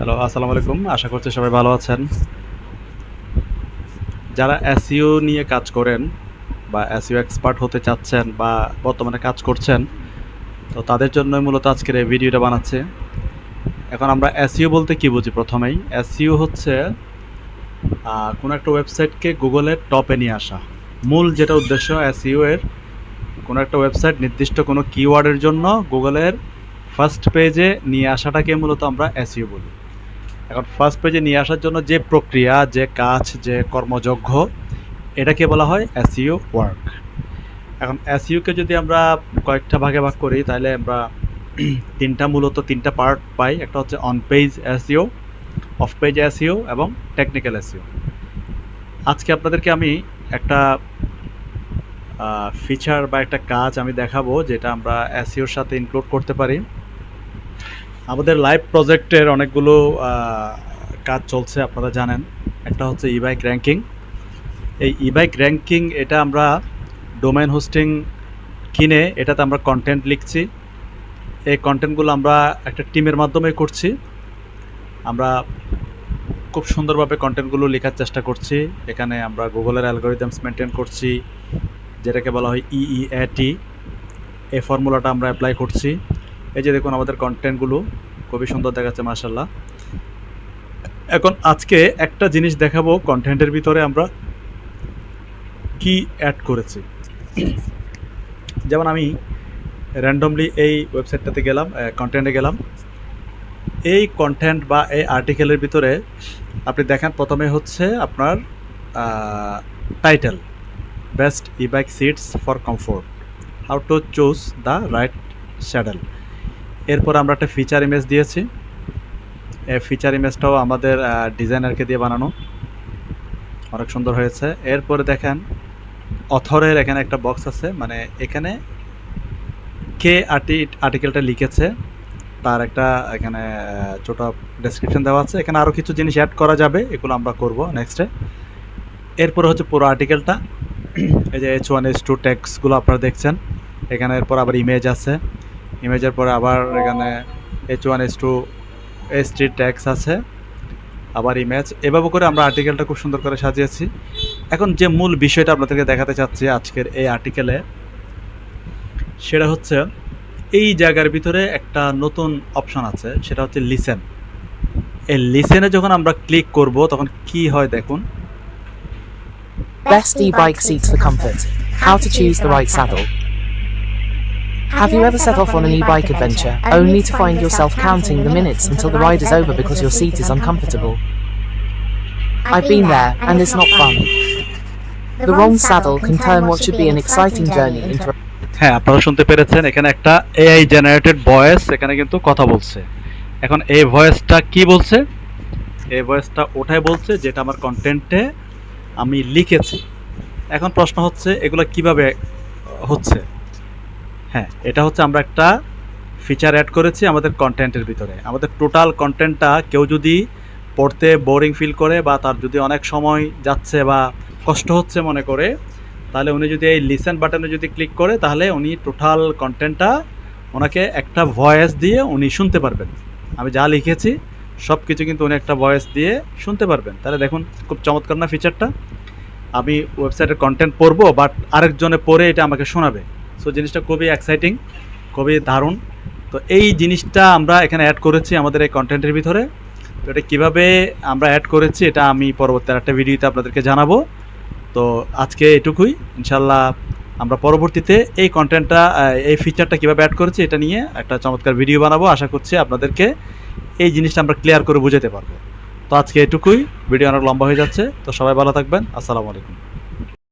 Hello, আসসালামু আলাইকুম। আশা করছি সবাই ভালো আছেন। যারা এসইও নিয়ে কাজ করেন বা এসইও এক্সপার্ট হতে চাচ্ছেন বা বর্তমানে কাজ করছেন, তো তাদের জন্যই মূলত আজকের এই ভিডিওটা বানাচ্ছি। এখন আমরা এসইও বলতে কি বুঝি? প্রথমেই এসইও হচ্ছে কোনো একটা ওয়েবসাইটকে গুগলের টপে নিয়ে আসা। মূল যেটা উদ্দেশ্য এসইও এর, কোনো একটা ওয়েবসাইট নির্দিষ্ট কোনো কিওয়ার্ডের জন্য গুগলের ফার্স্ট পেজে নিয়ে আসাটাকে মূলত আমরা এসইও বলি। এখন ফার্স্ট পেজে নিয়ে আসার জন্য যে প্রক্রিয়া, যে কাজ, যে কর্মযজ্ঞ, এটাকে বলা হয় এসইও ওয়ার্ক। এখন এসইওকে যদি আমরা কয়েকটা ভাগে ভাগ করি, তাহলে আমরা মূলত তিনটা পার্ট পাই। একটা হচ্ছে on page SEO, of page SEO এবং টেকনিক্যাল এসইও। আজকে আপনাদেরকে আমি একটা ফিচার বা একটা কাজ আমি দেখাবো, যেটা আমরা এসইওর সাথে ইনক্লুড করতে পারি। আমাদের লাইভ প্রজেক্টের অনেকগুলো কাজ চলছে, আপনারা জানেন। একটা হচ্ছে ই-বাইক র্যাঙ্কিং। এই ই-বাইক র্যাঙ্কিং এটা আমরা ডোমেইন হোস্টিং কিনে এটাতে আমরা কন্টেন্ট লিখছি। এই কন্টেন্টগুলো আমরা একটা টিমের মাধ্যমে করছি। আমরা খুব সুন্দরভাবে কন্টেন্টগুলো লেখার চেষ্টা করছি। এখানে আমরা গুগলের অ্যালগরিদমস মেনটেন করছি, যেটাকে বলা হয় ইইএটি। এই ফর্মুলাটা আমরা অ্যাপ্লাই করছি। এই যে দেখুন, আমাদের কন্টেন্টগুলো খুবই সুন্দর দেখাচ্ছে, মাশাআল্লাহ। এখন আজকে একটা জিনিস দেখাবো, কন্টেন্টের ভিতরে আমরা কি অ্যাড করেছি। যেমন আমি র্যান্ডমলি এই ওয়েবসাইটটাতে গেলাম, কন্টেন্টে গেলাম। এই কন্টেন্ট বা এই আর্টিকেলের ভিতরে আপনি দেখেন, প্রথমে হচ্ছে আপনার title, best e bike seats for comfort, how to choose the right saddle. এরপর আমরা একটা ফিচার ইমেজ দিয়েছি। এই ফিচার ইমেজটাও আমাদের ডিজাইনারকে দিয়ে বানানো, অনেক সুন্দর হয়েছে। এরপরে দেখেন অথরের এখানে একটা বক্স আছে, মানে এখানে কে আর্টিকেলটা লিখেছে তার একটা এখানে ছোট ডেসক্রিপশন দেওয়া আছে। এখানে আরও কিছু জিনিস অ্যাড করা যাবে, এগুলো আমরা করব নেক্সটে। এরপরে হচ্ছে পুরো আর্টিকেলটা, এই যে H1 H2 ট্যাক্সগুলো আপনারা দেখছেন এখানে। এরপর আবার ইমেজ আছে, ইমেজের পরে আবার এখানে H1 H2 H3 ট্যাক্স আছে, আবার ইমেজ। এভাবে করে আমরা আর্টিকেলটা খুব সুন্দর করে সাজিয়েছি। এখন যে মূল বিষয়টা আপনাদেরকে দেখাতে চাচ্ছি আজকের এই আর্টিকেলে, সেটা হচ্ছে এই জায়গার ভিতরে একটা নতুন অপশন আছে, সেটা হচ্ছে লিসেন। এই লিসেনে যখন আমরা ক্লিক করব তখন কি হয় দেখুন। Best e-bike seats for comfort. How to choose the right saddle. Have you ever set off on an e-bike adventure, only to find yourself counting the minutes until the ride is over because your seat is uncomfortable? I've been there, and it's not fun. The wrong saddle can turn what should be an exciting journey into a... হ্যাঁ, আপনারা শুনতে পেরেছেন, এখানে একটা AI generated voice এখানে কিন্তু কথা বলছে। এখন এই ভয়েসটা কি বলছে? এই ভয়েসটা ওটাই বলছে যেটা আমার কন্টেন্টে আমি লিখেছি। এখন প্রশ্ন হচ্ছে এগুলো কিভাবে হচ্ছে? হ্যাঁ, এটা হচ্ছে আমরা একটা ফিচার অ্যাড করেছি আমাদের কন্টেন্টের ভিতরে। আমাদের টোটাল কন্টেন্টটা কেউ যদি পড়তে বোরিং ফিল করে বা তার যদি অনেক সময় যাচ্ছে বা কষ্ট হচ্ছে মনে করে, তাহলে উনি যদি এই লিসেন বাটনে যদি ক্লিক করে, তাহলে উনি টোটাল কন্টেন্টটা ওনাকে একটা ভয়েস দিয়ে উনি শুনতে পারবেন। আমি যা লিখেছি সব কিছু কিন্তু উনি একটা ভয়েস দিয়ে শুনতে পারবেন। তাহলে দেখুন, খুব চমৎকার না ফিচারটা? আমি ওয়েবসাইটের কন্টেন্ট পড়বো, বাট আরেকজনে পড়ে এটা আমাকে শোনাবে। সো জিনিসটা খুবই এক্সাইটিং, খুবই দারুণ। তো এই জিনিসটা আমরা এখানে অ্যাড করেছি আমাদের এই কন্টেন্টের ভিতরে। তো এটা কীভাবে আমরা অ্যাড করেছি এটা আমি পরবর্তী একটা ভিডিওতে আপনাদেরকে জানাবো। তো আজকে এটুকুই। ইনশাল্লাহ আমরা পরবর্তীতে এই কন্টেন্টটা, এই ফিচারটা কীভাবে অ্যাড করেছি এটা নিয়ে একটা চমৎকার ভিডিও বানাবো। আশা করছি আপনাদেরকে এই জিনিসটা আমরা ক্লিয়ার করে বুঝাতে পারবো। তো আজকে এটুকুই, ভিডিও অনেক লম্বা হয়ে যাচ্ছে। তো সবাই ভালো থাকবেন। আসসালামু আলাইকুম।